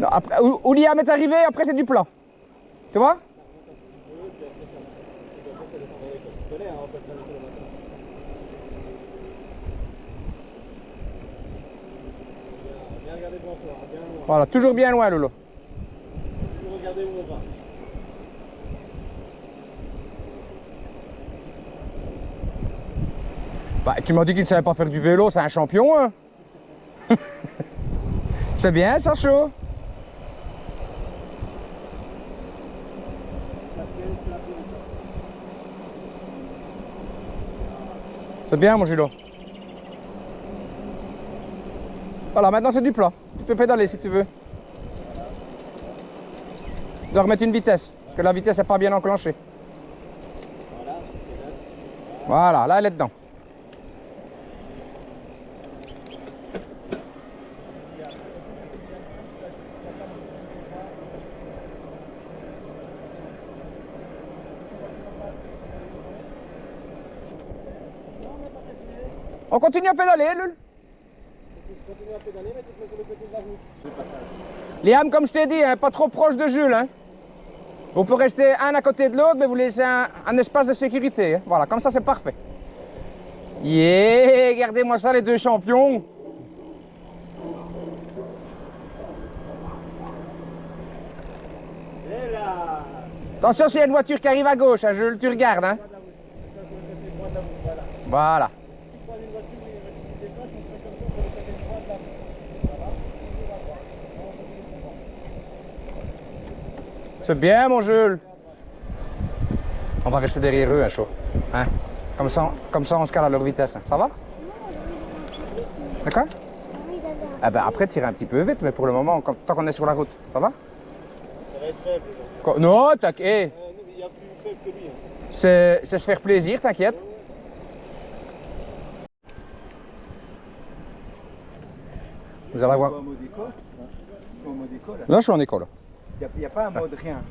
Non, après, où Liam est arrivé, après c'est du plat. Tu vois? Voilà, toujours bien loin, Lolo. Regardez où on va. Bah, tu m'as dit qu'il ne savait pas faire du vélo, c'est un champion, hein. C'est bien, ça, chaud. C'est bien, mon Julo. Voilà, maintenant c'est du plat. Tu peux pédaler si tu veux. Tu dois remettre une vitesse, parce que la vitesse n'est pas bien enclenchée. Voilà, là elle est dedans. On continue à pédaler, Lul. Continue à pédaler, mais tu te mets sur le côté de la route. Liam, comme je t'ai dit, hein, pas trop proche de Jules. Hein. Vous pouvez rester un à côté de l'autre, mais vous laissez un espace de sécurité. Hein. Voilà, comme ça c'est parfait. Yeah, regardez-moi ça, les deux champions. Et là. Attention, s'il y a une voiture qui arrive à gauche, hein, Jules, tu regardes. Hein. Voilà. C'est bien, mon Jules. On va rester derrière eux, hein, chaud. Hein? Comme ça, on se cale à leur vitesse. Hein. Ça va? D'accord? Ah ben après, tire un petit peu vite, mais pour le moment, tant qu'on est sur la route, ça va? Ça va être faible. Non, t'inquiète. Il y a plus faible que lui. Hein. C'est se faire plaisir, t'inquiète. Vous allez voir. En mode école, en mode école. Là, je suis en école. Il n'y a pas un mode rien.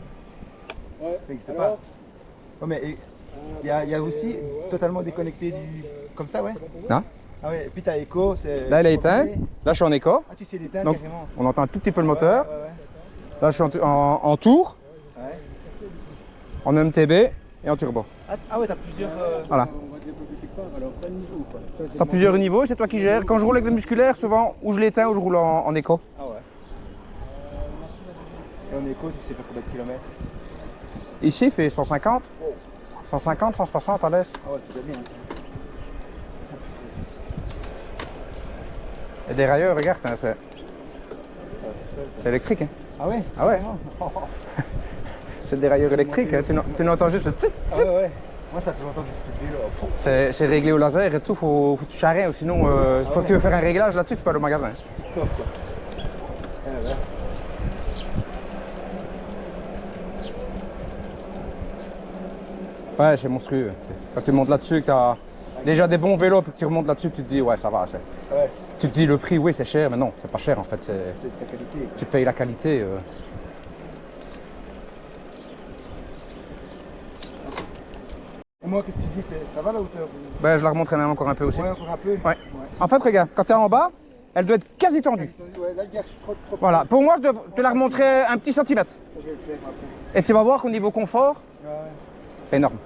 Ouais. Ça n'existe pas. Ouais, mais il y a aussi totalement déconnecté du. Comme ça, ouais. Non? Ah ouais, et puis t'as écho. Là, il est éteint. Là, je suis en éco. Ah, tu sais l'éteindre Donc, carrément. on entend un tout petit peu le moteur. Ouais, ouais, Là, je suis en tour, ouais. Ouais. en MTB et en turbo. Ah ouais, t'as plusieurs. Voilà. On va développer quelque part, alors pas de niveau quoi. T'as plusieurs niveaux, c'est toi qui gères. Quand je roule avec le musculaire, souvent, ou je l'éteins ou je roule en éco. Ah ouais. Et en écho, tu sais faire combien de kilomètres? Ici, il fait 150. 150, 160 à l'aise. Ah ouais, c'est bien. Et des railleurs, regarde, hein, c'est électrique. Hein. Ah ouais? Ah ouais. C'est des railleurs électriques, hein. Tu n'entends juste le tsit. Ah ouais, ouais. Moi, ça fait longtemps que je fais du vélo. C'est réglé au laser et tout, faut toucher à rien, ou sinon, faut que tu veux faire un réglage là-dessus, tu peux aller au magasin. Top quoi. Ah ouais. Ouais, c'est monstrueux. Quand tu montes là-dessus, que tu as déjà des bons vélos, puis que tu remontes là-dessus, tu te dis, ouais, ça va. Ouais, Tu te dis, le prix, oui, c'est cher, mais non, c'est pas cher en fait. c'est de ta qualité. Quoi. Tu payes la qualité. Et moi, qu'est-ce que tu dis? Ça va la hauteur? Ben, je la remonterai même encore un peu aussi. Ouais, encore un peu. Ouais. En fait, regarde, quand tu es en bas, elle doit être quasi tendue. Ouais, là, je trop. Voilà, pour moi, je te la remontrer un petit centimètre. Je vais le faire après. Et tu vas voir qu'au niveau confort, Ouais. c'est énorme.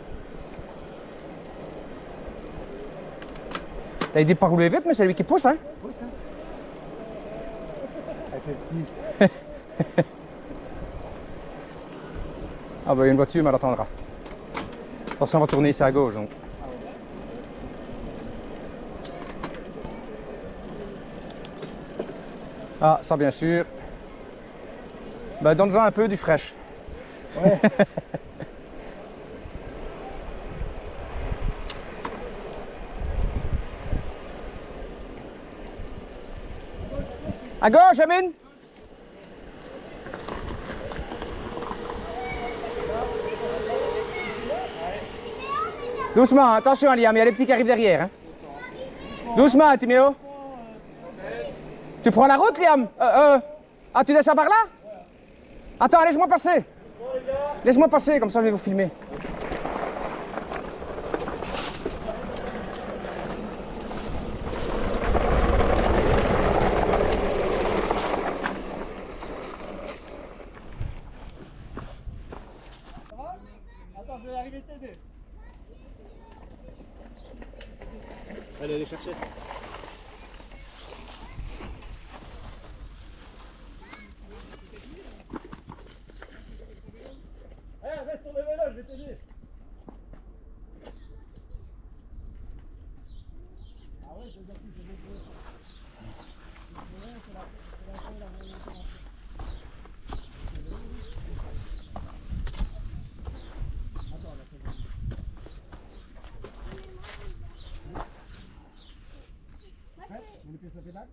T'as dit de pas rouler vite, mais c'est lui qui pousse, hein. Pousse, hein. Avec le petit. Ah ben, une voiture, mais elle attendra. Attention, on va tourner ici à gauche, donc. Ah, ça bien sûr. Ben, donne-en un peu du fraîche. Ouais. À gauche, Amine. Doucement, attention, Liam, il y a les petits qui arrivent derrière. Hein. Doucement, Timéo. Tu prends la route, Liam? Ah, tu descends par là? Attends, laisse-moi passer. Laisse-moi passer, comme ça je vais vous filmer. Allez les chercher. Allez, reste sur le vélo, je vais t'aider. Ah ouais, c'est gentil, c'est gentil. On lui fait sa pédale.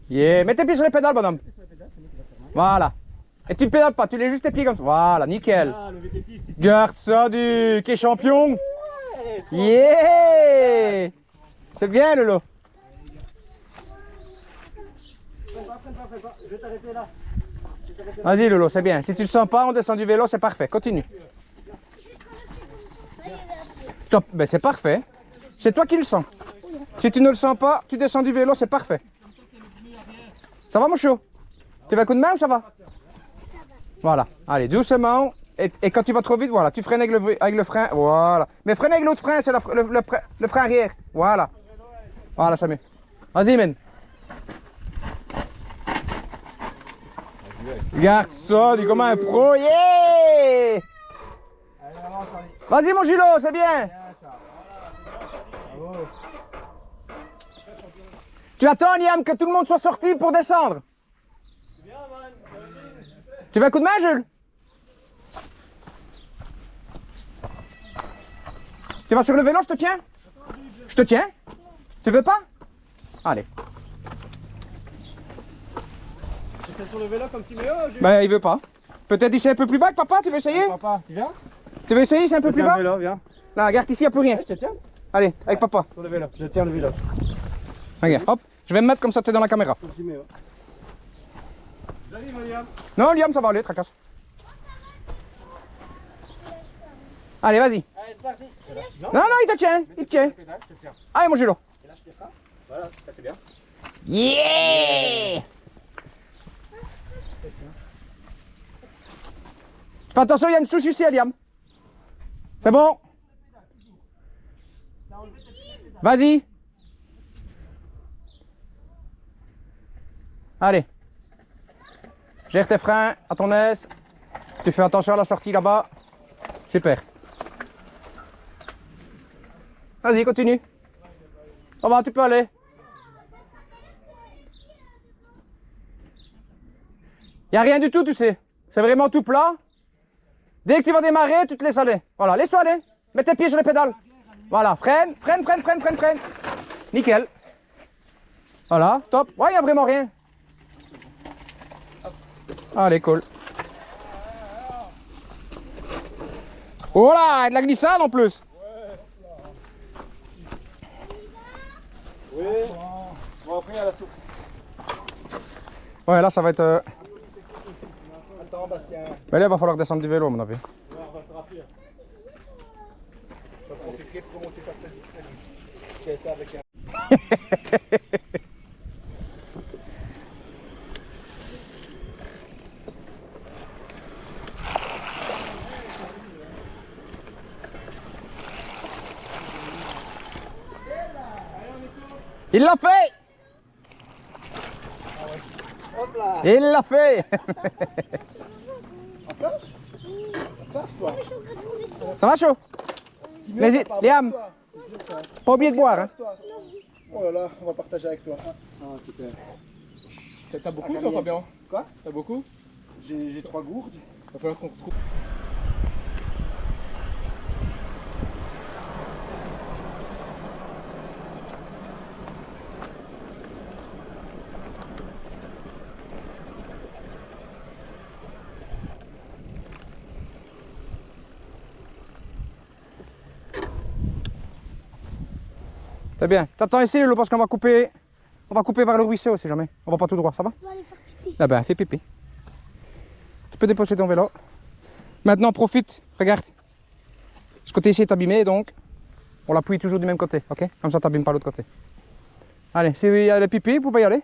Yeah. Mets tes pieds sur les pédales, bonhomme. Voilà. Et tu ne pédales pas, tu laisses juste tes pieds comme ça. Voilà, nickel. Ah, le vététiste ici. Garde ça du qui est champion. Yeah. C'est bien, Lolo. Freine pas. Je vais t'arrêter là. Vas-y, Lolo, c'est bien. Si tu le sens pas, on descend du vélo, c'est parfait. Continue. Top. Ben, c'est parfait. C'est toi qui le sens. Si tu ne le sens pas, tu descends du vélo, c'est parfait. Ça va, mon chou? Tu veux un coup de main ou ça va? Voilà. Allez, doucement. Et quand tu vas trop vite, voilà, tu freines avec le frein. Voilà. Mais freine avec l'autre frein, c'est le frein arrière. Voilà. Voilà, ça mieux. Vas-y, mène. Regarde ça, dis comme un pro. Yeah! Vas-y, mon Gilo, c'est bien. Tu attends, Liam, que tout le monde soit sorti pour descendre. Tu veux un coup de main, Jules? Tu vas sur le vélo, je te tiens? Je te tiens? Tu veux pas? Allez. Tu fais sur le vélo comme Timéo, Jules? Ben, il veut pas. Peut-être ici un peu plus bas que papa, tu veux essayer? Papa, tu viens? Tu veux essayer, c'est un peu plus bas? Le vélo, viens. Là, regarde ici, il n'y a plus rien. Je te tiens Allez, avec papa. sur le vélo. Je tiens le vélo. Regarde, hop. Je vais me mettre comme ça, tu es dans la caméra. Comme Timéo. J'arrive, Liam. Non, Liam, ça va aller, tracasse. Allez, vas-y. Allez, c'est parti. Non, non, il te tient, il te tient. Je te tiens. Allez, mon Gilo. Et là, je te freine. Voilà, ça c'est bien. Yeah! Fais attention, il y a une souche ici, Liam. C'est bon? Vas-y. Allez. Gère tes freins à ton aise. Tu fais attention à la sortie là-bas. Super. Vas-y, continue. Ça va, tu peux aller. Il n'y a rien du tout, tu sais. C'est vraiment tout plat. Dès que tu vas démarrer, tu te laisses aller. Voilà, laisse-toi aller. Mets tes pieds sur les pédales. Voilà, freine. Nickel. Voilà, top. Ouais, il n'y a vraiment rien. Allez, cool. Oh là, de la glissade en plus. Oui. Bon, après, à la source. Ouais, là, ça va être... Attends, Bastien. Mais là, il va falloir descendre du vélo, à mon avis. On va se rappeler. Je vais profiter pour monter ta selle. Je fais ça avec un... Il l'a fait! Hop là. Il l'a fait! Encore? Ça, toi. Ça va chaud? Mais Liam, pas oublier de boire. Hein. Oh là là, on va partager avec toi. Ah, super. T'as beaucoup toi, Fabien? Quoi? T'as beaucoup? J'ai 3 gourdes. Il va falloir qu'on trouve. C'est bien. T'attends ici, Lolo, parce qu'on va couper. On va couper par le ruisseau, si jamais. On va pas tout droit, ça va? Je vais aller faire pipi. Ah ben, fais pipi. Tu peux déposer ton vélo. Maintenant, profite. Regarde. Ce côté ici est abîmé, donc on l'appuie toujours du même côté, ok? Comme ça, t'abîmes pas l'autre côté. Allez, s'il y a des pipi, vous pouvez y aller.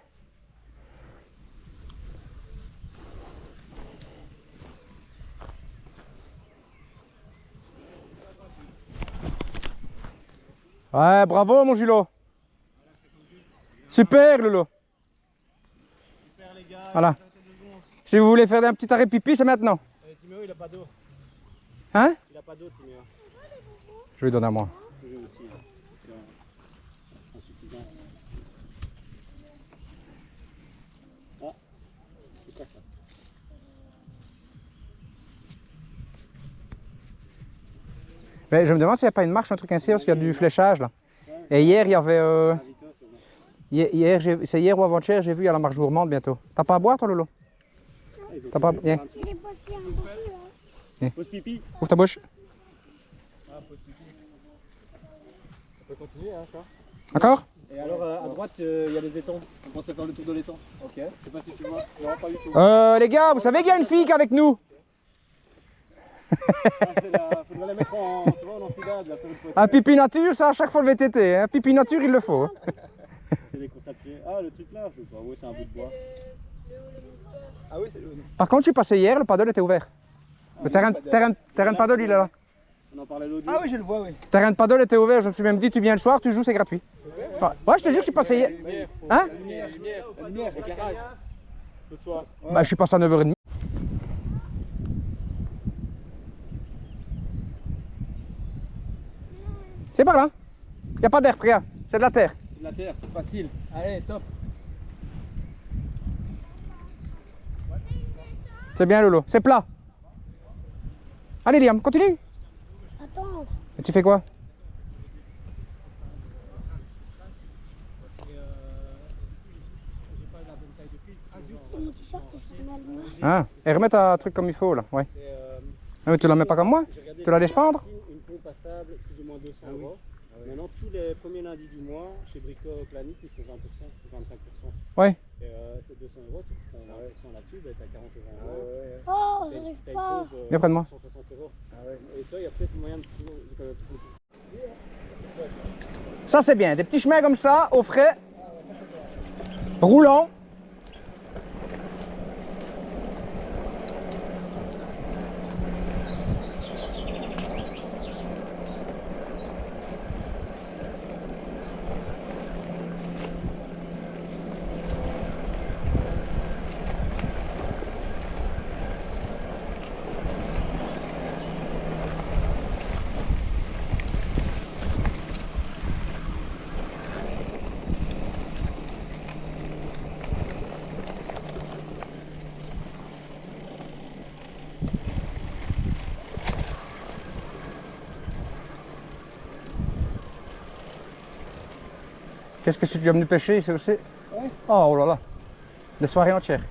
Ouais, bravo mon Julo. Super Lolo. Super les gars. Voilà. Si vous voulez faire un petit arrêt pipi, c'est maintenant. Timéo, il a pas d'eau. Hein? Il a pas d'eau, Timéo. Je lui donne à moi. Je vais aussi. Insuffisance. Ah, c'est quoi ça? Mais je me demande s'il n'y a pas une marche, un truc ainsi, parce qu'il y a du fléchage là. Et hier, il y avait. C'est hier ou avant-hier, j'ai vu, il y a la marche gourmande bientôt. T'as pas à boire toi, Lolo? T'as pas. Viens. J'ai posté un dossier là. Pause pipi. Ouvre ta bouche. Ah, pause pipi. On peut continuer, hein, ça. Encore? Et alors, à droite, il y a des étangs. On pense à faire le tour de l'étang. Ok. Je sais pas si tu vois. Non, pas du tout. Les gars, vous savez qu'il y a une fille qui est avec nous? Faudrait la mettre en, tu vois, en enfilade, la faire une photo. Un pipi nature, ça à chaque fois le VTT. Hein. Pipi nature, il le faut. Hein. C'est des courses à pied. Ah, le truc là, je sais pas. Oui, c'est un bout de bois. Ah oui, c'est le. Par contre, je suis passé hier, le paddle était ouvert. Le terrain de paddle, il est là. On en parlait l'autre Ah jour. oui, je le vois, oui. Le terrain de paddle était ouvert, je me suis même dit, tu viens le soir, tu joues, c'est gratuit. Ouais, je te jure, je suis passé hier. Hein? La lumière, éclairage. Ce soir. Bah, je suis passé à 9h30. C'est par là. Il n'y a pas d'air, regarde. C'est de la terre. De la terre, facile. Allez, top. C'est bien, Lolo. C'est plat. Allez, Liam, continue. Attends. Et tu fais quoi? Mon t-shirt, c'est mal mis. Ah, et remets ta truc comme il faut, là. Ouais. Ah, mais tu la mets pas comme moi? Tu la laisses pendre? Une pompe passable, plus ou moins 200 euros. Maintenant, tous les premiers lundis du mois, chez Brico Planet, ils font 20%, 25%. Ouais. Et c'est 200 euros, tu prends 20% là-dessus, ben, t'as 40 euros en moins. Oh, T'as j'arrive une pas. pause, Viens près de moi. 160 euros. Et toi, il y a peut-être moyen de. Ça, c'est bien. Des petits chemins comme ça, au frais. Roulants. Qu'est-ce que je suis déjà venu pêcher ici aussi? Oh là là. Des soirées entières.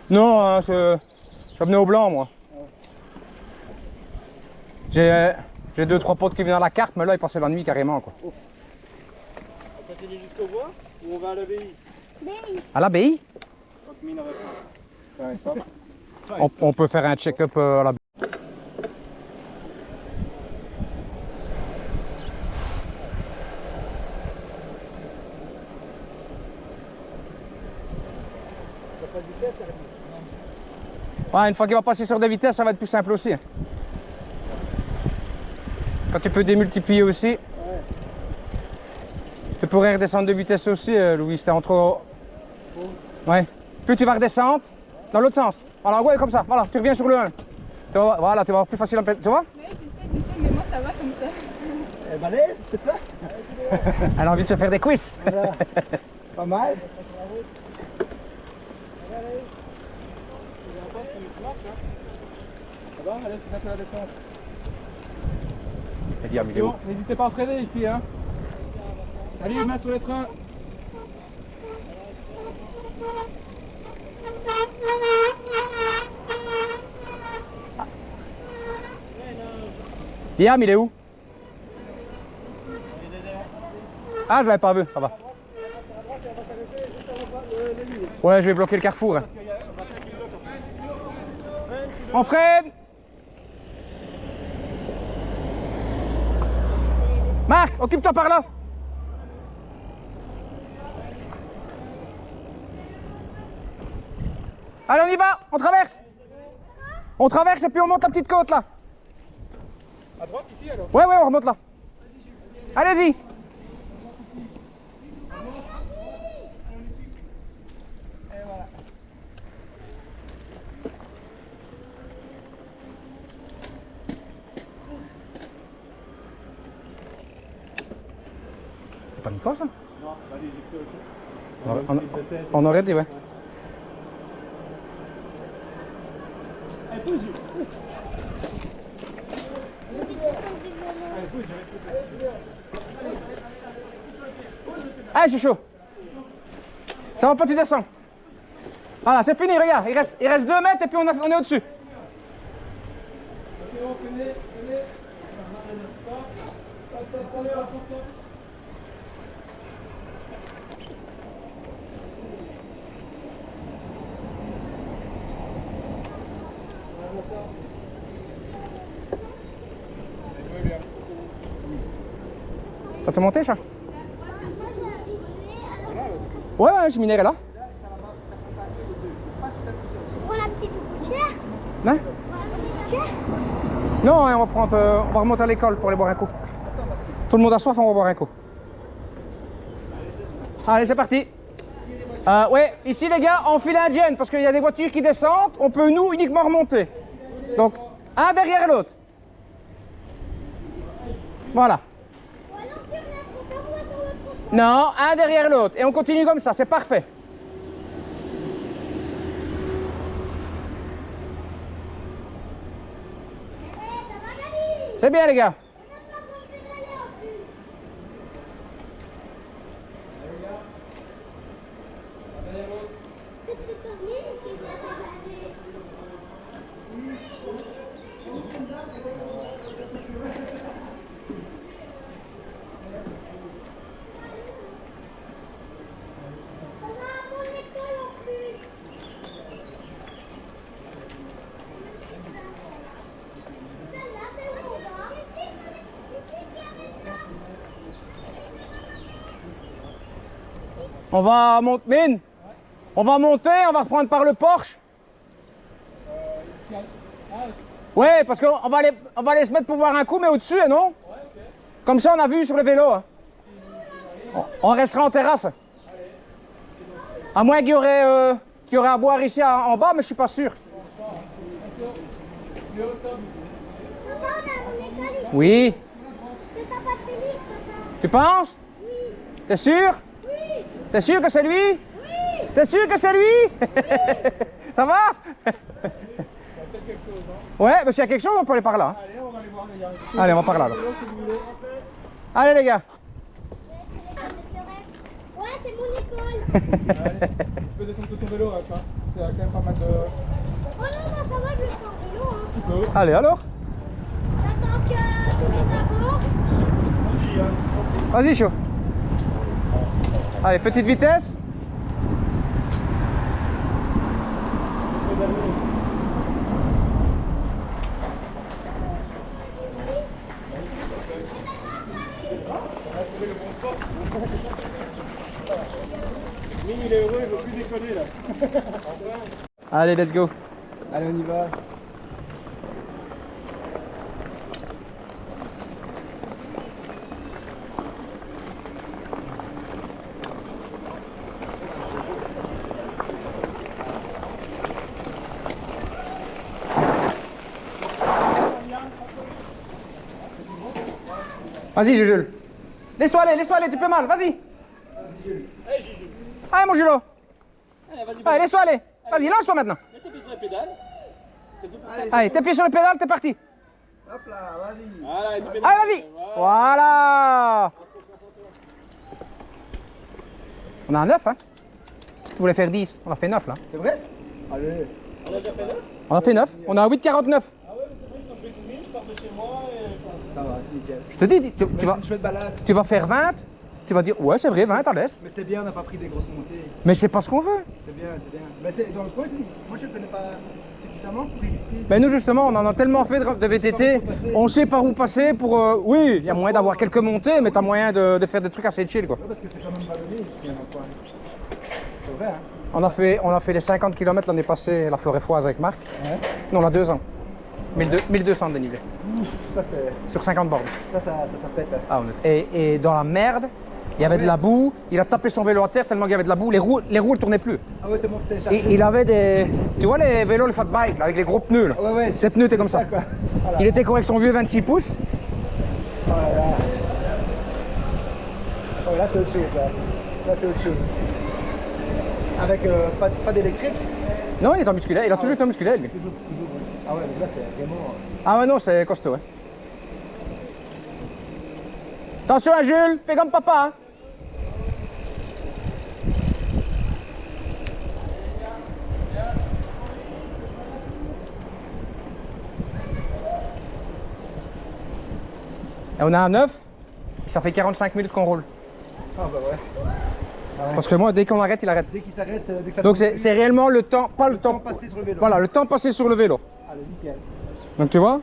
Non, hein, je venais au blanc, moi. J'ai 2-3 potes qui viennent à la carte, mais là, ils passaient la nuit carrément, quoi. On continue jusqu'au bois ou on va à l'abbaye? À l'abbaye? Ouais, ça. On peut faire un check-up à l'abbaye. Ouais, une fois qu'il va passer sur des vitesses, ça va être plus simple aussi. Quand tu peux démultiplier aussi. Tu pourrais redescendre de vitesse aussi, Louis. C'était entre. Ouais. Plus tu vas redescendre, dans l'autre sens. Voilà, ouais, comme ça. Voilà, tu reviens sur le 1. Voilà, tu vas avoir plus facile en pédale. Tu vois? Ouais, je sais, mais moi ça va comme ça. Elle est balèze, c'est ça? Elle a envie de se faire des quiz. Voilà. Pas mal. Ça va? Allez, c'est la descente. Et bien, il est où? N'hésitez pas à freiner ici, hein. Allez, main sur les trains. Liam, il est où? Ah, je l'avais pas vu, ça va. Ouais, je vais bloquer le carrefour. Hein. On freine! Marc, occupe-toi par là! Allez, on y va! On traverse! On traverse et puis on monte la petite côte là! À droite ici alors. Ouais, on remonte là. Allez-y. C'est pas Nico ça? Non, c'est pas lui, j'ai pris aussi. On aurait dit, ouais. Allez, pousse, Jules. Allez, je suis chaud. Ça va pas, tu descends. Voilà, c'est fini, regarde. Il reste 2 mètres et puis on est au-dessus. Ça te monté, chat? Ouais, j'ai miné là. On prend la petite gouttière. Hein? On prend la petite gouttière. Non, on va remonter à l'école pour aller boire un coup. Tout le monde a soif, on va boire un coup. Allez, c'est parti. Ouais, ici les gars, en file indienne, parce qu'il y a des voitures qui descendent, on peut nous uniquement remonter. Donc, un derrière l'autre. Voilà. Ou alors si on est trop tard, on va sur le trottoir. Non, un derrière l'autre. Et on continue comme ça, c'est parfait. Ça va, Gabi? C'est bien les gars. On n'a pas encore pédalé en plus. C'est Corinne qui doit pédaler. On va à mon école en plus. Celle-là, c'est où on va? Ici, qui arrête là. On va monter. Mine, on va monter, on va reprendre par le Porsche. Ouais, parce qu'on va aller se mettre pour voir un coup, mais au-dessus, hein, non? Comme ça, on a vu sur le vélo. Hein. On restera en terrasse. À moins qu'il y aurait à boire ici en bas, mais je suis pas sûr. Papa, on a mon école ici. Oui. C'est papa Félix, papa. Tu penses? Oui. T'es sûr? Oui. T'es sûr que c'est lui? Oui. T'es sûr que c'est lui? Ça va? Ouais, mais s'il y a quelque chose, on peut aller par là. Allez, on va aller voir les gars. Allez, on va par là. Allez les gars. Ouais, c'est mon école. Allez, tu peux descendre de ton vélo, hein, tu vois. Il y a quand même pas mal de. Oh non, moi ça va, je vais faire en vélo. Hein. Tu peux. Allez alors. J'attends que tout le monde avance. Vas-y chaud. Allez, petite vitesse. Lui, il est heureux, il veut plus déconner là. Allez, let's go. Allez, on y va. Vas-y, Jules. Laisse-toi aller, tu peux mal, vas-y. Allez, Gigi. Allez, mon Jules. Allez, vas-y, Allez, laisse-toi aller. Vas-y, lance-toi maintenant. mets tes pieds sur les pédales. C'est tout pour ça. Allez, tes pieds sur le pédale, t'es parti. Hop là, vas-y. Voilà, tu pédales. Allez, vas-y. Voilà. On a un 9, hein. Tu voulais faire 10, on a fait 9 là. C'est vrai? Allez. On a déjà fait 9. On a fait 9, on a un 8,49. Ah ouais, mais c'est vrai, quand je vais courir, je pars de chez moi et. Ça va, c'est nickel. Je te dis, Mais c'est une chouette balade. tu vas faire 20, tu vas dire, ouais, c'est vrai, 20, à l'aise. Mais c'est bien, on n'a pas pris des grosses montées. Mais c'est pas ce qu'on veut. C'est bien, c'est bien. Mais c'est dans le coin, moi je ne connais pas suffisamment pour éviter. Ben nous justement, on en a tellement fait de VTT, on sait par où passer pour... oui, il y a moyen d'avoir quelques montées, mais t'as moyen de faire des trucs assez chill quoi. Ouais, parce que c'est quand même vallonné ici, dans le coin. C'est vrai, hein? On a fait les 50 km l'année passée, la forêt foise avec Marc. Ouais. Non, on a 2 ans. 1200 de dénivelé. Ça, c'est... Sur 50 bornes. Ça pète. Ah, et dans la merde, il y avait de la boue. Il a tapé son vélo à terre tellement qu'il y avait de la boue. Les roues ne tournaient plus. Ah ouais, tellement que c'était échappé. Et il avait des... Tu vois les vélos, les fat bike, là, avec les gros pneus là. Ouais. Ces pneus étaient comme ça. Quoi. Voilà. Il était avec son vieux 26 pouces. Oh là là. Oh, là, c'est autre chose. Là, c'est autre chose. Avec pas d'électrique. Non, il est en musculaire. Il a toujours été en musculaire, lui. Toujours. Ah ouais, donc là, c'est vraiment... Ah ouais, non, c'est costaud. Ouais. Attention à Jules, fais comme papa. Hein. Et on a un 9, ça fait 45 minutes qu'on roule. Ah bah ouais. Parce que moi, dès qu'on arrête, il arrête. Dès qu'il s'arrête, dès que ça Donc tourne c'est réellement le temps, pas le temps passé sur le vélo. Voilà, le temps passé sur le vélo. Allez, nickel. Donc tu vois,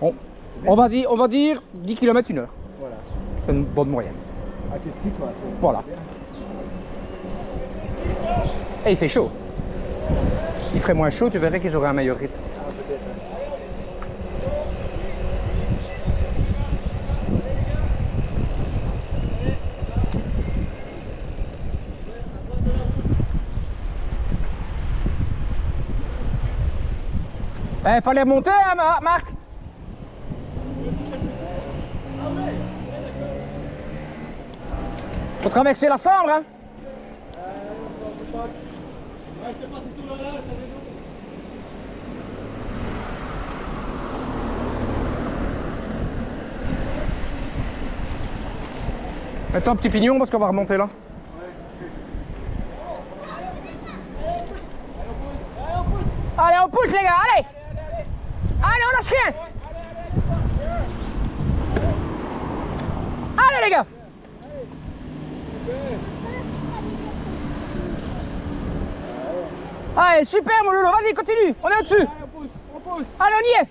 on va dire 10 km/h. Voilà. C'est une bonne moyenne. Ah, t'es petit, quoi. Voilà. Et il fait chaud. Il ferait moins chaud, tu verrais qu'ils auraient un meilleur rythme. Ah, peut-être. Fallait remonter, hein, Marc. Faut traverser la Sambre, hein. Mets-toi un petit pignon parce qu'on va remonter là. Allez, on pousse les gars, allez. Allez, on lâche rien. Allez les gars. Allez, super mon loulou, vas-y, continue, on est au-dessus. On pousse. Allez, on y est.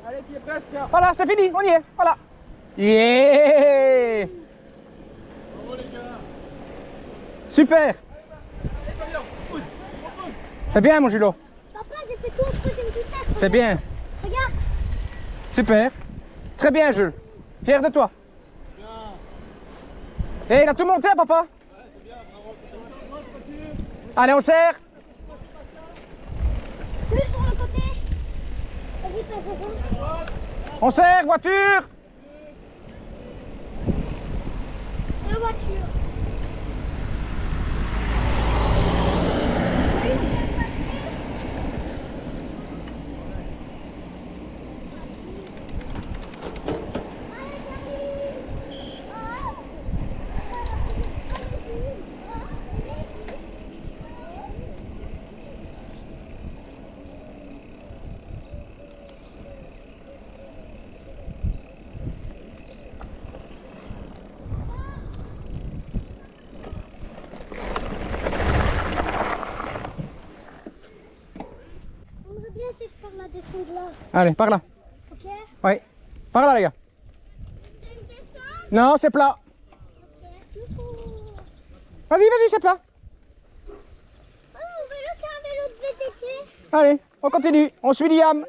Allez, pied presque, tiens. Voilà, c'est fini, on y est, voilà. Yeah. Super. C'est bien mon Julo. Papa, j'ai fait tout en troisième vitesse. C'est bien. Regarde. Super. Très bien Jules. Fier de toi. Et il a tout monté papa. Allez, on serre. Plus sur le côté. Vas-y, passe. On serre, voiture. La voiture. J'aimerais bien essayer de faire la descente là. Allez, par là. Ok? Oui. Par là les gars. C'est une descente? Non, c'est plat. Ok. Vas-y, vas-y, c'est plat. Oh, mon vélo, c'est un vélo de VTT. Allez, on continue. On suit Liam.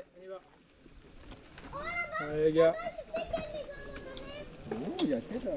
Allez, les gars. Oh, il y a tête là.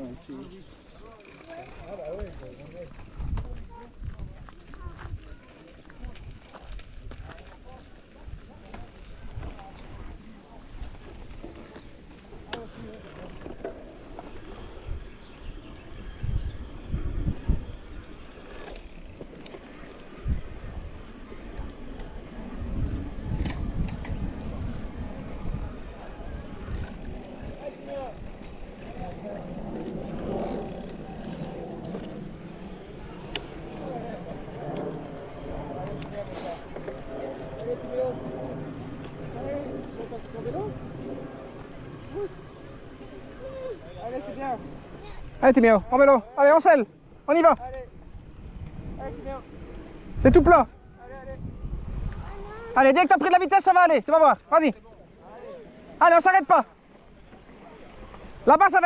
Allez, c'est bien. Allez Timéo, en vélo. Allez, on selle. On y va. Allez. Allez, c'est bien. C'est tout plat. Allez, allez. Allez, dès que t'as pris de la vitesse, ça va aller. Tu vas voir. Vas-y. Allez, on s'arrête pas. Là-bas, ça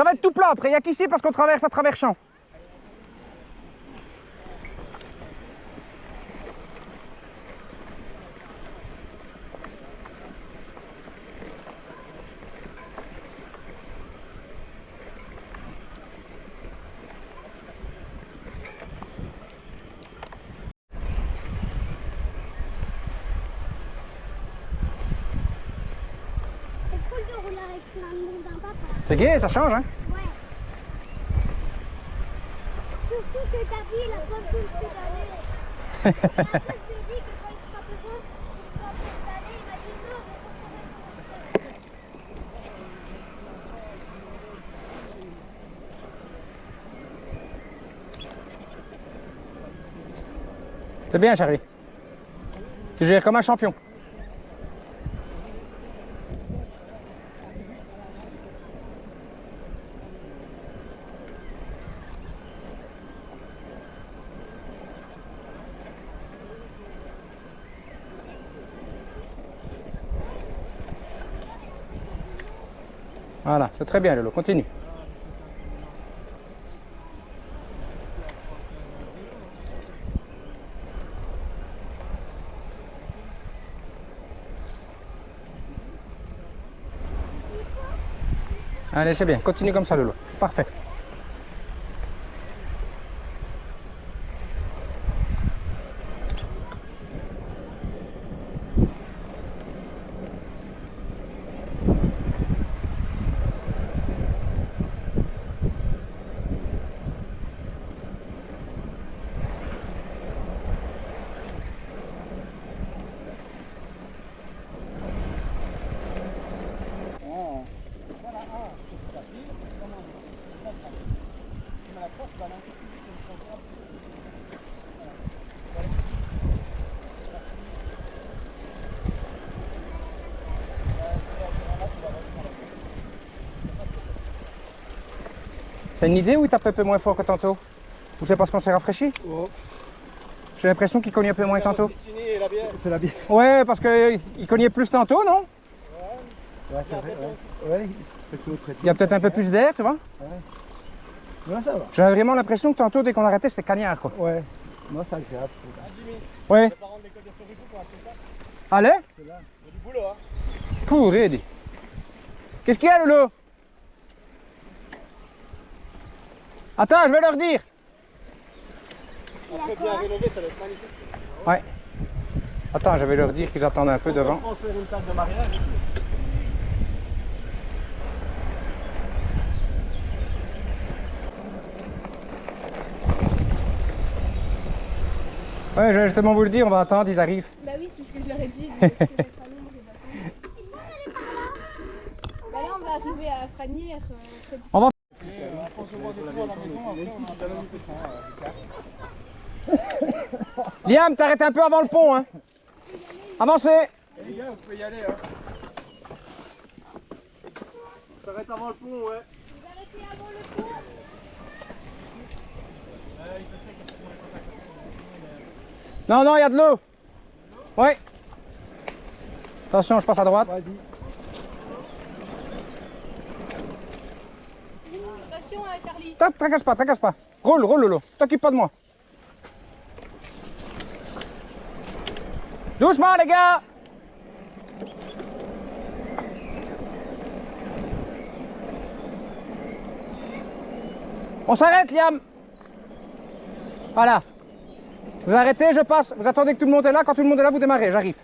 va être tout plat après. Il n'y a qu'ici parce qu'on traverse à travers champs. avec plein de monde, hein, papa. C'est gai, ça change, hein? Ouais. Surtout que t'as vu la fois tout cette année. Après, je lui ai dit que quand il sera plus beau, il sera cette année, il m'a dit non, mais faut C'est bien, Charlie. Tu gères comme un champion. Voilà, c'est très bien, Lolo. Continue. Allez, c'est bien. Continue comme ça, Lolo. Parfait. C'est une idée ou il tape un peu moins fort que tantôt? Ou c'est parce qu'on s'est rafraîchi? Oh. J'ai l'impression qu'il cognait un peu moins que tantôt. C'est la bière. Ouais, parce qu'il cognait plus tantôt, non? Ouais, c'est vrai. Ouais, Il y a peut-être un peu plus d'air, tu vois? Non, ça va. J'avais vraiment l'impression que tantôt, dès qu'on arrêtait, c'était cagnard, quoi. Ouais. Moi, c'est agréable. Ouais. Allez? C'est là. Il y a du boulot, hein. Pourri, dis. Qu'est-ce qu'il y a, Lolo? Attends, je vais leur dire. Après, bien rénové, ça laisse magnifique. Ouais. Attends, je vais leur dire qu'ils attendent un peu devant. On fait une table de mariage. Ouais, je vais justement vous le dire, on va attendre, ils arrivent. Bah oui, c'est ce que je leur ai dit. Bah là, on va arriver à Franière. On va... Liam, t'arrêtes un peu avant le pont, hein. Avancez. Les gars, vous pouvez y aller, hein. Ça s'arrête avant le pont, ouais. Vous arrêtez avant le pont. Non, non, il y a de l'eau. Ouais. Attention, je passe à droite. Vas-y. Attention, Charlie. Tracasse pas, tracasse pas. Roule, roule, Lolo. T'occupe pas de moi. Doucement, les gars. On s'arrête, Liam. Voilà. Vous arrêtez, je passe. Vous attendez que tout le monde est là. Quand tout le monde est là, vous démarrez. J'arrive.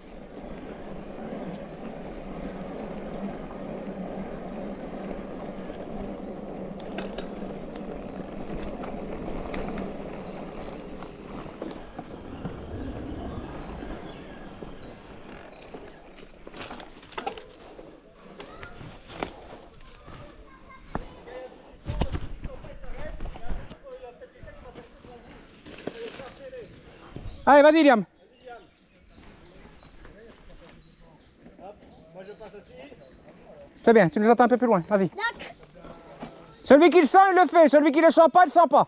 Allez, vas-y, Liam. Moi, je passe assis. C'est bien, tu nous attends un peu plus loin. Vas-y. Celui qui le sent, il le fait. Celui qui le sent pas, il le sent pas.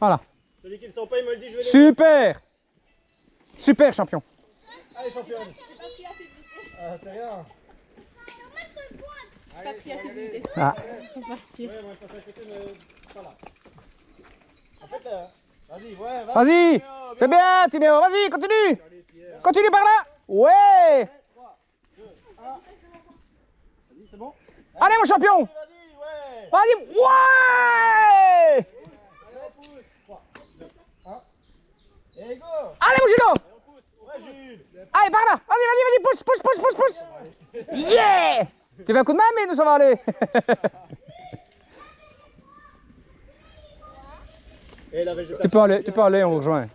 Voilà. Celui qui ne sent pas, il me le dit, je vais les... Super. Super, champion. Allez, championne. J'ai pas pris assez de vitesse. Ah, c'est rien. J'ai pas pris assez de vitesse. Ah. Faut partir. Ouais, moi, je passe à côté, mais pas là. En fait, vas-y, ouais, va. Vas-y. C'est bien, Timéo. Vas-y, continue. Continue par là. Ouais. Vas-y, c'est bon. Allez, mon champion. Vas-y, ouais. Vas-y. Ouais. Allez, on pousse. 3, 2, 1. Et go. Allez, mon Jules. On pousse. Ouais, Jules. Allez, par là. Vas-y, vas-y, vas-y. Pousse, pousse, pousse, pousse, pousse. Yeah. Tu veux un coup de main, mais nous ça va aller. Et la végétation. Tu peux aller, on vous rejoint.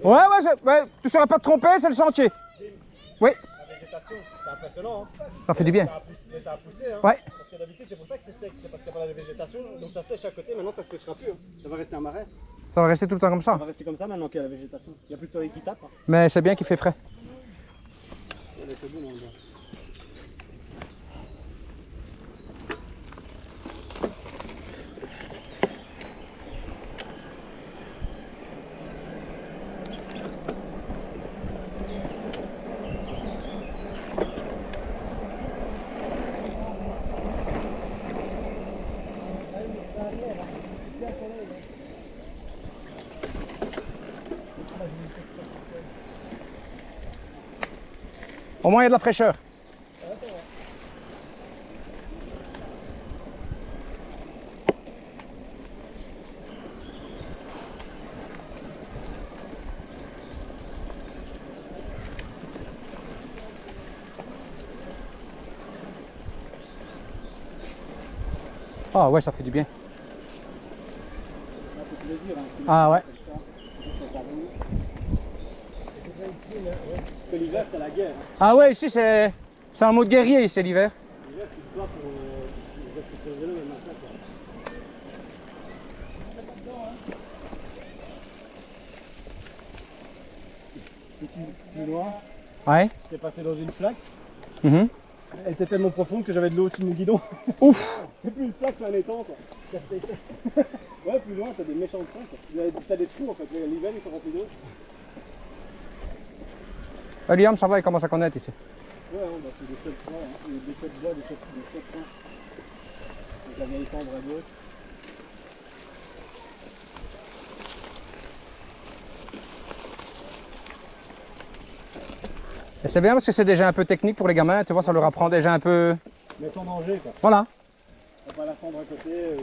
Ouais, tu ne saurais pas te tromper, c'est le sentier. Oui, La végétation, c'est impressionnant. Hein. ça fait du bien. Ça a poussé. Hein. Ouais. Parce que d'habitude, c'est pour ça que c'est sec. C'est parce qu'il n'y a pas de végétation. Donc ça sèche à côté. Maintenant, ça ne séchera plus. Hein. Ça va rester un marais. Ça va rester tout le temps comme Ça ça. va rester comme ça maintenant qu'il y a la végétation. Il n'y a plus de soleil qui tape. Hein. Mais c'est bien qu'il fait frais. Allez, c'est bon, on va. Au moins, il y a de la fraîcheur. Ah ouais, ça fait du bien. Ça fait plaisir. Hein. Ah ouais. Parce que l'hiver, c'est la guerre. Hein. Ah ouais, ici c'est un mode guerrier, ici l'hiver. L'hiver, tu te bats pour rester sur le vélo même matin. Quoi. Ici, plus loin, Ouais. j'étais passé dans une flaque. Mhm. Elle était tellement profonde que j'avais de l'eau au-dessus de mon guidon. Ouf. C'est plus une flaque, c'est un étang. Quoi. Ouais, plus loin, t'as des méchantes flaques. T'as des trous en fait. L'hiver, ils sont remplis d'eau. Liam, ça va, il commence à connaître ici. Ouais, hein, bah, c'est des chouettes bois, hein. Des chouettes bois, des chouettes pins. Donc la vieille cendre à gauche. Et c'est bien parce que c'est déjà un peu technique pour les gamins, tu vois, ça leur apprend déjà un peu. Mais sans danger quoi. Voilà. T'as pas la cendre à côté.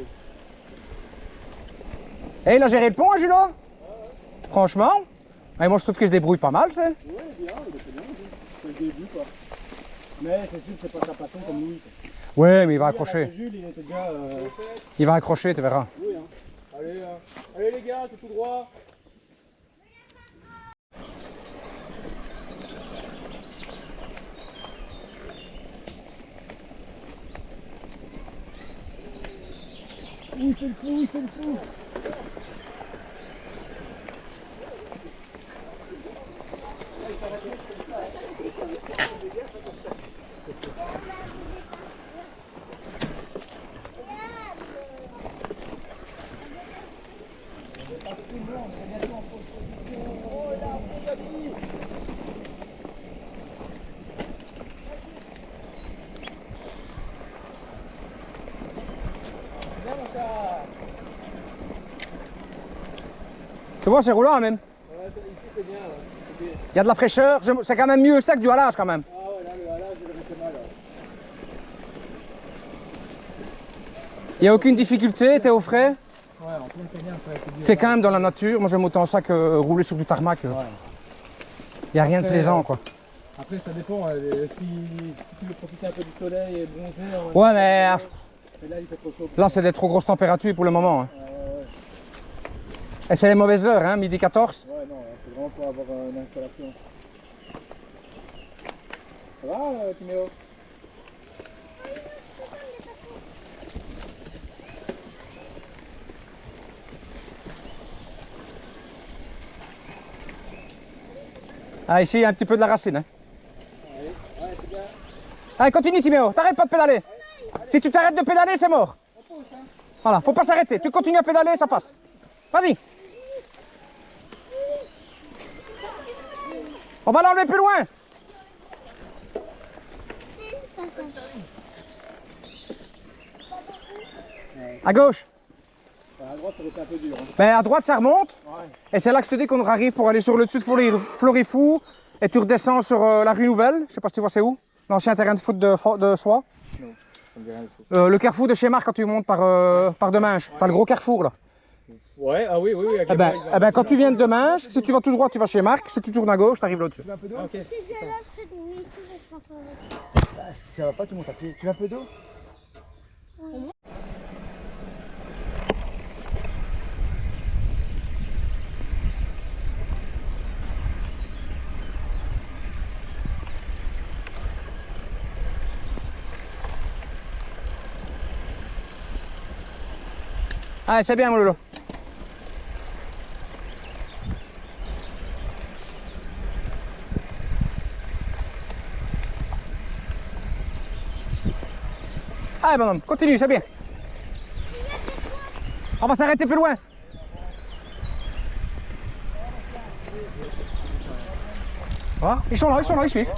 Et il a géré le pont, hein, Julo? Franchement. Et moi je trouve qu'il se débrouille pas mal, tu sais. Ouais, bien, il était bien. C'est le début quoi. Mais c'est sûr que c'est pas sa passion comme lui. Ouais, mais il va Lui, accrocher. avec Jules, il était déjà. Il va accrocher, tu verras. Oui, hein. Allez les gars, c'est tout droit. Il fait le fou, il fait le fou. Tu vois, c'est roulant même. Ouais, ici c'est bien. Là. Il y a de la fraîcheur, c'est quand même mieux ça que du halage quand même. Ah ouais, là, le halage, il aurait fait mal. Là. Il n'y a aucune difficulté, t'es au frais. Ouais, en pleine pénière, ça c'est dur. T'es quand même dans la nature, moi j'aime autant ça que rouler sur du tarmac. Il Ouais. n'y a rien de Après, plaisant quoi. Après, ça dépend. Si tu veux profiter un peu du soleil et bronzer. Ouais, mais Et là, il fait trop chaud. là c'est des trop grosses températures pour le moment. Hein. Ouais. Et c'est les mauvaises heures, hein, midi 14. Ouais, non, c'est vraiment pour avoir une installation. Ça va, Timéo? Ah, ici il y a un petit peu de la racine. Hein. Ouais, c'est bien. Allez, continue Timéo, t'arrêtes pas de pédaler. Si tu t'arrêtes de pédaler, c'est mort. Voilà, faut pas s'arrêter. Tu continues à pédaler, ça passe. Vas-y. On va l'enlever plus loin. À gauche. À droite, ça va être un peu dur. Hein. Ben, à droite, ça remonte. Ouais. Et c'est là que je te dis qu'on arrive pour aller sur le dessus de Florifou. Et tu redescends sur la rue Nouvelle. Je sais pas si tu vois c'est où. L'ancien terrain de foot de Soie. Non, ça me dit rien du tout. Le carrefour de chez Marc quand tu montes par Deminges. T'as le gros carrefour là. Ouais, ah oui. Avec Eh ben, quand tu viens de Deminges, si tu vas tout droit, tu vas chez Marc. Si tu tournes à gauche, tu arrives là-dessus. un peu d'eau. Ok. Si je lâche cette chanson avec. Ah, si ça va pas, tu montes à pied. Tu veux un peu d'eau? Allez, c'est bien, mon loulou. Allez, bonhomme, continue, c'est bien. On va s'arrêter plus loin. Ah, ils sont là, ils suivent.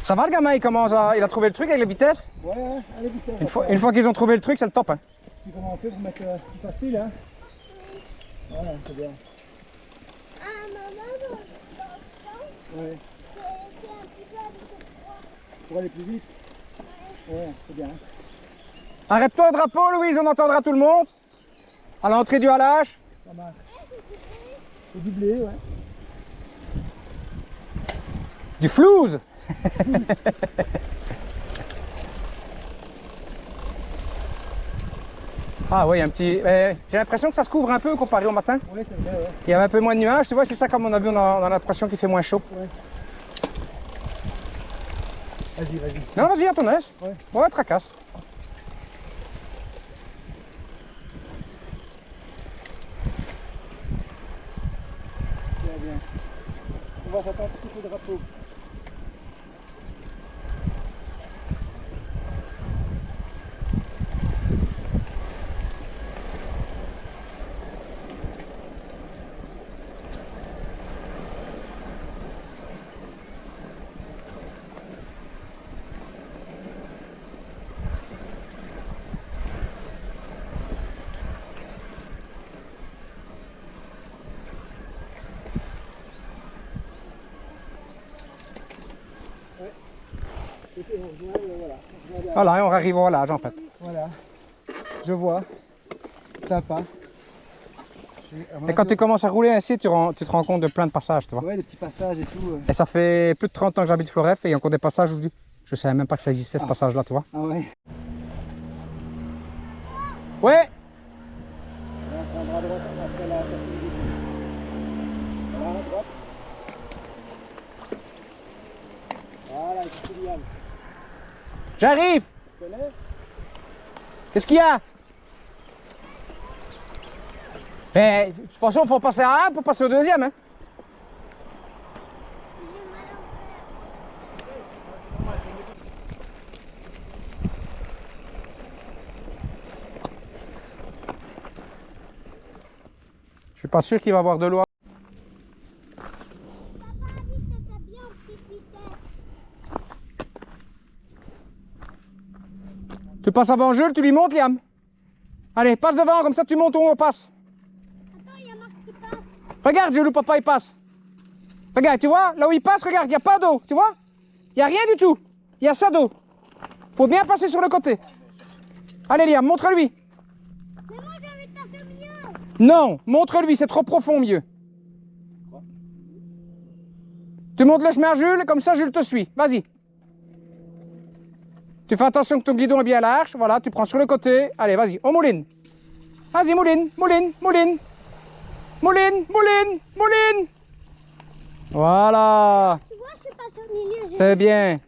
Ça va le gamin, il commence à... Il a trouvé le truc avec la vitesse. Ouais, allez vite. Une fois qu'ils ont trouvé le truc, c'est le top. Hein. Tu sais comment on fait pour mettre plus facile, hein? Voilà, c'est bien. Ah, maman, dans le champ, Ouais, c'est un petit peu avec le froid. pour aller plus vite. Ouais, c'est bien. Arrête-toi au drapeau, Louise, on entendra tout le monde. À l'entrée du halage. Ça marche. C'est du blé, ouais. Du flouze. Ah oui, un petit... j'ai l'impression que ça se couvre un peu comparé au matin. Ouais, c'est vrai, ouais. Il y avait un peu moins de nuages, tu vois, c'est ça comme on a vu, on a l'impression qu'il fait moins chaud. Vas-y, vas-y. Non, vas-y, à ton aise. Ouais. Ouais, tracasse. Très bien. On va s'attendre tout au drapeau. Voilà, et on arrive au halage en fait. Voilà. Je vois. Sympa. Et quand tu commences à rouler ainsi, tu te rends compte de plein de passages, tu vois. Ouais, des petits passages et tout. Et ça fait plus de 30 ans que j'habite Floref et il y a encore des passages où je savais même pas que ça existait ce passage-là, tu vois. Ah ouais. Ouais. On prendra à droite après la sortie du début. Voilà, à droite. Voilà, ici Kylian. J'arrive. Tu connais? Qu'est-ce qu'il y a? Mais de toute façon, il faut passer à un pour passer au deuxième. Hein. Je suis pas sûr qu'il va y avoir de l'eau. Tu passes avant Jules, tu lui montes, Liam. Allez, passe devant, comme ça tu montes où on passe. Attends, il y a Marc qui passe. Regarde, Jules, où papa il passe. Regarde, tu vois, là où il passe, regarde, il n'y a pas d'eau, tu vois. Il n'y a rien du tout. Il y a ça d'eau. Faut bien passer sur le côté. Allez, Liam, montre-lui. Mais moi, j'ai envie de passer au milieu. Non, montre-lui, c'est trop profond, mieux. Tu montes le chemin à Jules, comme ça Jules te suit. Vas-y. Tu fais attention que ton guidon est bien large. Voilà, tu prends sur le côté. Allez, vas-y, on mouline. Vas-y, mouline, mouline, mouline. Mouline, mouline, mouline. Voilà. Tu vois, je suis passé au milieu. C'est bien.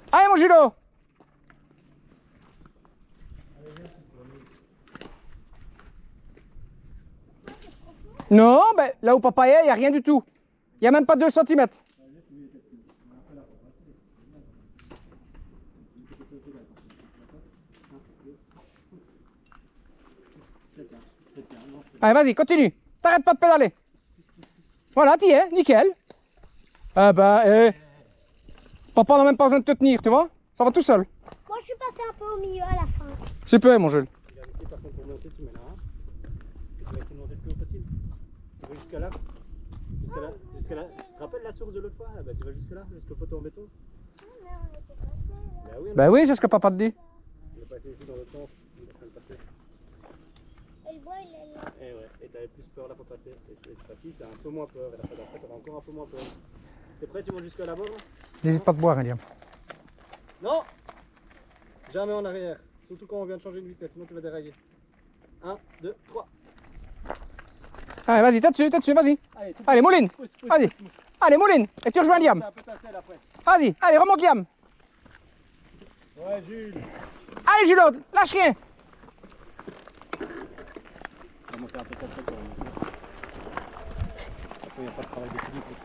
Allez, mon Julo. Non, ben, là où papa est, il n'y a rien du tout. Il n'y a même pas 2 cm. Allez, vas-y, continue. T'arrêtes pas de pédaler. Voilà, t'y es, nickel. Ah ben, papa n'a même pas besoin de te tenir, tu vois. Ça va tout seul. Moi, je suis passé un peu au milieu à la fin. Super, mon Jules. Tu vas laisser par contre pour monter, tu mets là. Tu vas essayer de monter le plus haut possible. Tu vas jusqu'à là. Jusqu'à là. Jusqu'à là. Tu te rappelles la source de l'autre fois? Bah, tu vas jusque là, jusqu'au poteau en béton. Mais on était passé là. Bah oui, Ben oui, c'est ce que papa te dit. on est passer ici dans l'autre sens. Le passer. Et le bois, il est là. Et ouais, et t'avais plus peur là pour passer. Et cette fois-ci, c'est un peu moins peur. Et la fois d'après, t'auras encore un peu moins peur. T'es prêt, tu montes jusqu'à là-bas là? N'hésite pas de boire, hein, Liam. Non! Jamais en arrière. Surtout quand on vient de changer de vitesse, sinon tu vas dérailler. 1, 2, 3. Allez, vas-y, t'es dessus, vas-y. Allez, Allez, mouline. pousse. Vas-y. Allez, mouline. Et tu rejoins Liam. C'est un peu ta selle après. Vas-y, allez, remonte Liam. Ouais, Jules. Allez, Jules, lâche rien. On va monter un peu ta selle pour remonter. Parce qu'il n'y a pas de travail d'équilibre ici.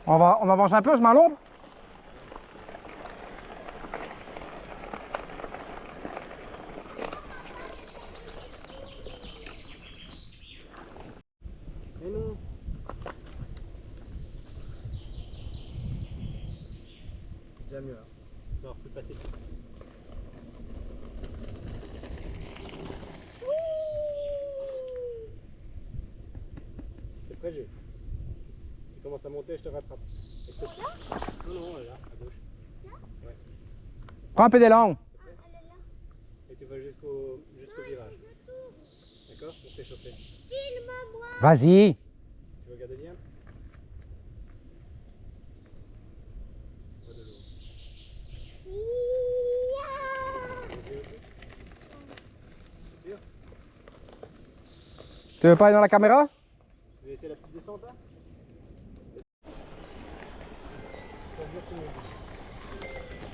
On va manger un peu, je mets à l'ombre. Mais non. Déjà mieux là. Non, plus facile. T'es prêt, Jules? Tu commences à monter, je te rattrape. Et je te... Non, non, là, à gauche. Ouais. Prends un peu d'élan. Et tu vas jusqu'au virage. D'accord? Pour s'échauffer. Filme-moi. Vas-y. Tu veux regarder Liam? Pas de l'eau. C'est sûr? Tu veux pas aller dans la caméra? Tu veux essayer la petite descente là?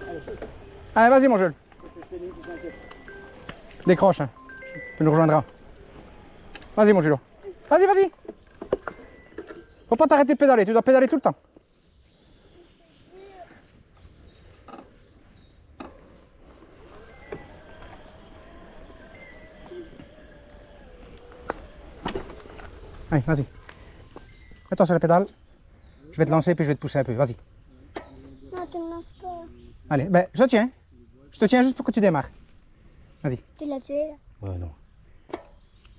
Allez, pousse. Allez, vas-y, mon Jules. C'est Céline qui s'inquiète. Décroche. Hein. Tu nous rejoindras. Vas-y, mon Jules. Vas-y, vas-y. Faut pas t'arrêter de pédaler. Tu dois pédaler tout le temps. Allez, vas-y. Mets-toi sur la pédale. Je vais te lancer puis je vais te pousser un peu. Vas-y. Non, tu me lances pas. Allez, ben, je tiens. Je te tiens juste pour que tu démarres. Vas-y. Tu l'as tué là. Ouais, non.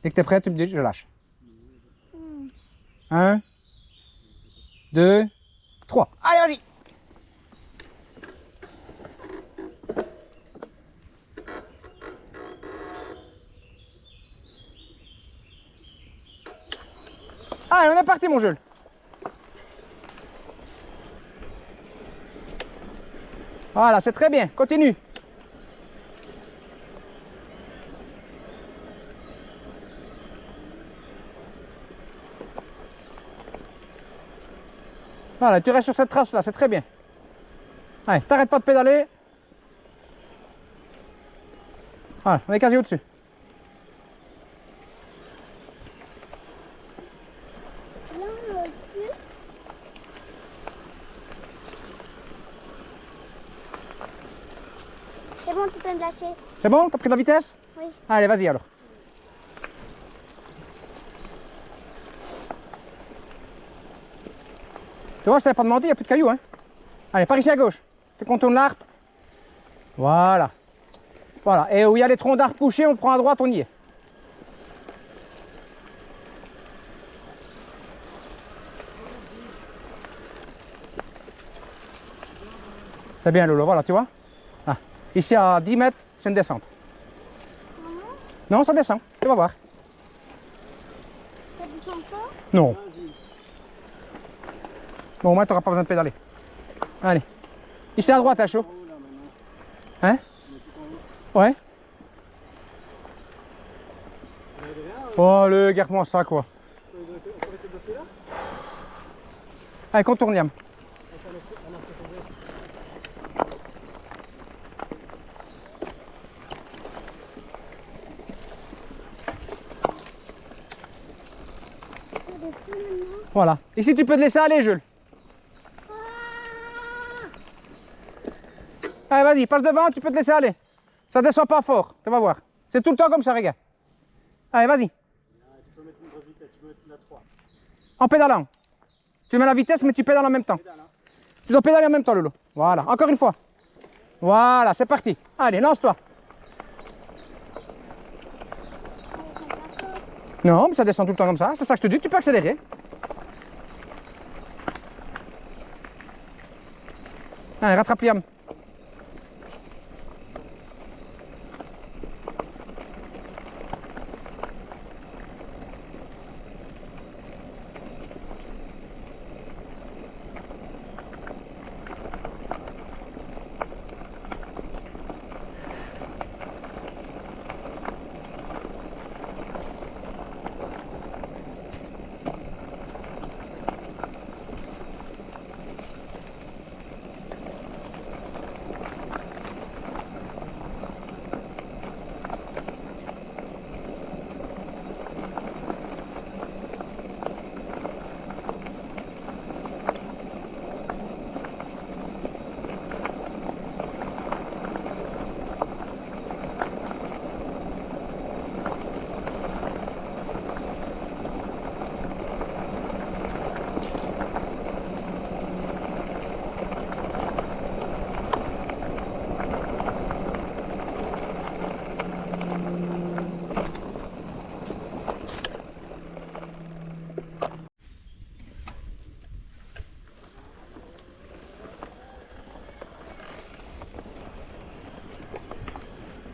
Dès que tu es prêt, tu me dis, je lâche. 1, 2, 3. Allez, vas-y. Allez, on est parti, mon Jules. Voilà, c'est très bien. Continue. Voilà, tu restes sur cette trace là, c'est très bien. Allez, t'arrêtes pas de pédaler. Voilà, on est quasi au-dessus. Là, au-dessus. C'est bon, tu peux me lâcher. C'est bon? T'as pris de la vitesse? Oui. Allez, vas-y alors. Tu vois, je t'avais pas demandé, il n'y a plus de cailloux. Hein. Allez, par ici à gauche. Tu contournes l'arbre. Voilà. Voilà. Et où il y a les troncs d'arbres couchés, on prend à droite, on y est. C'est bien, Lolo. Voilà, tu vois. Ah. Ici, à 10 mètres, c'est une descente. Non, ça descend. Tu vas voir. Ça descend pas. Non. Bon, au moins, tu n'auras pas besoin de pédaler. Allez. Ici à droite, à chaud. Hein? Ouais. Oh, le garde-moi ça, quoi. Allez, contourne, Liam. Voilà. Ici, tu peux te laisser aller, Jules. Allez, vas-y, passe devant, tu peux te laisser aller. Ça descend pas fort, tu vas voir. C'est tout le temps comme ça, regarde. Allez, vas-y. Tu peux mettre une grosse vitesse, tu peux mettre la 3. En pédalant. Tu mets la vitesse, mais tu pédales en même temps. Tu dois pédaler en même temps, Lolo. Voilà, encore une fois. Voilà, c'est parti. Allez, lance-toi. Non, mais ça descend tout le temps comme ça. C'est ça que je te dis, tu peux accélérer. Allez, rattrape Liam.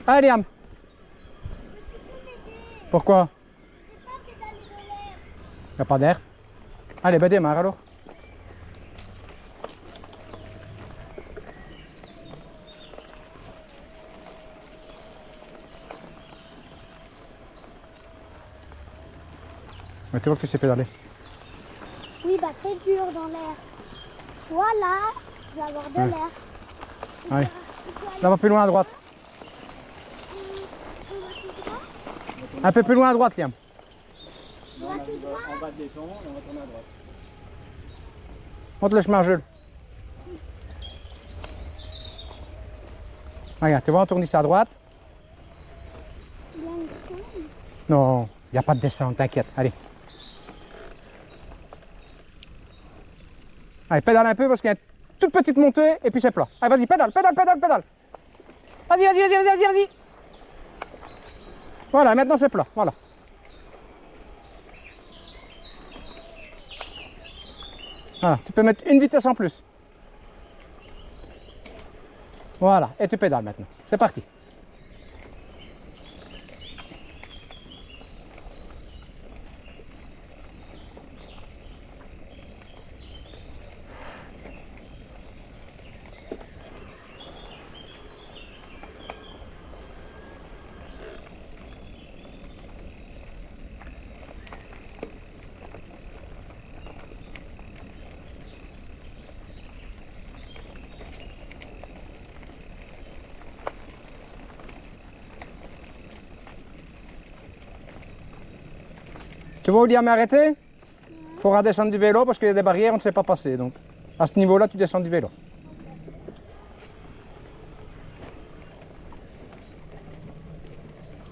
Allez Liam. Pourquoi? Il n'y a pas d'air. Allez, bah démarre alors. Mais tu vois que tu sais pédaler. Oui, bah c'est dur dans l'air. Voilà, je vais avoir de Ouais. l'air. Allez. Là, va plus loin à droite. Un peu plus loin à droite, Liam. Là, on arrive en bas de l'étang et on va tourner à droite. Monte le chemin, Jules. Regarde, tu vois, on tourne ici à droite. Il y a une chaîne. Non, il n'y a pas de descente, t'inquiète. Allez. Allez, pédale un peu parce qu'il y a une toute petite montée et puis c'est plat. Allez, vas-y, pédale, pédale, pédale, pédale. Vas-y, vas-y, vas-y, vas-y, vas-y, vas-y. Voilà, maintenant c'est plat, voilà. Voilà, tu peux mettre une vitesse en plus. Voilà, et tu pédales maintenant. C'est parti. Tu vois où Liam est arrêté? Il faudra descendre du vélo parce qu'il y a des barrières, on ne sait pas passer. Donc à ce niveau-là, tu descends du vélo.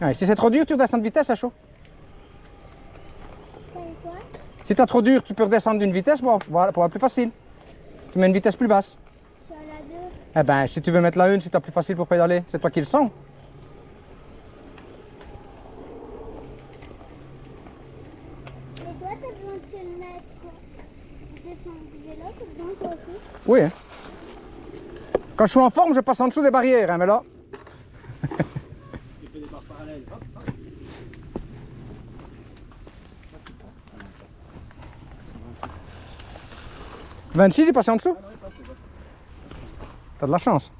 Allez, si c'est trop dur, tu redescends de vitesse, c'est chaud. Quoi? Si t'as trop dur, tu peux redescendre d'une vitesse pour avoir plus facile. Tu mets une vitesse plus basse. Sur la 2. Eh ben, si tu veux mettre la 1, si t'as plus facile pour pédaler, c'est toi qui le sens. Mais toi, t'as besoin de te mettre. Tu descends du vélo, t'as besoin toi aussi. Oui. Hein. Quand je suis en forme, je passe en dessous des barrières, hein, mais là. Tu fais des barres parallèles. Hop, hop. 26, il passe en dessous. T'as de la chance.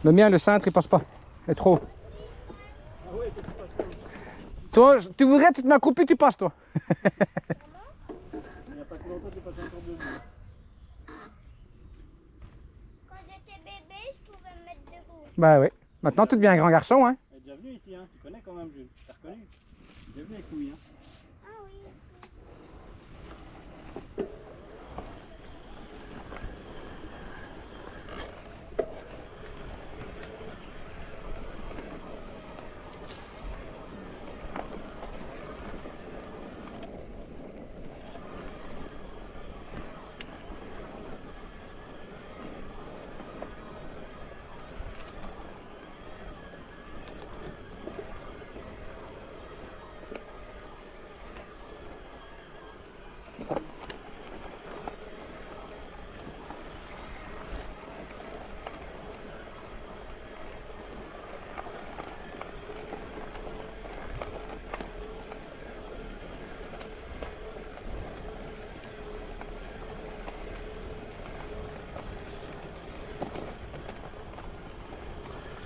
Le mien, le cintre, il passe pas. Il est trop haut. Toi, tu voudrais, tu te mets accroupi, tu passes, toi. Il n'y a pas si longtemps, tu passes un tour de vue. Quand j'étais bébé, je pouvais me mettre debout. Bah oui. Maintenant, tu deviens un grand garçon, hein. Elle est déjà venue ici, hein. Tu connais quand même, Jules. T'as reconnu. Elle est déjà venue avec Louis, hein. Ah oui.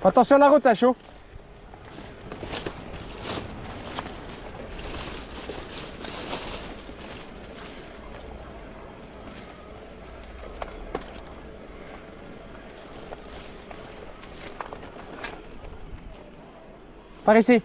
Attention à la route, là, chaud. Par ici.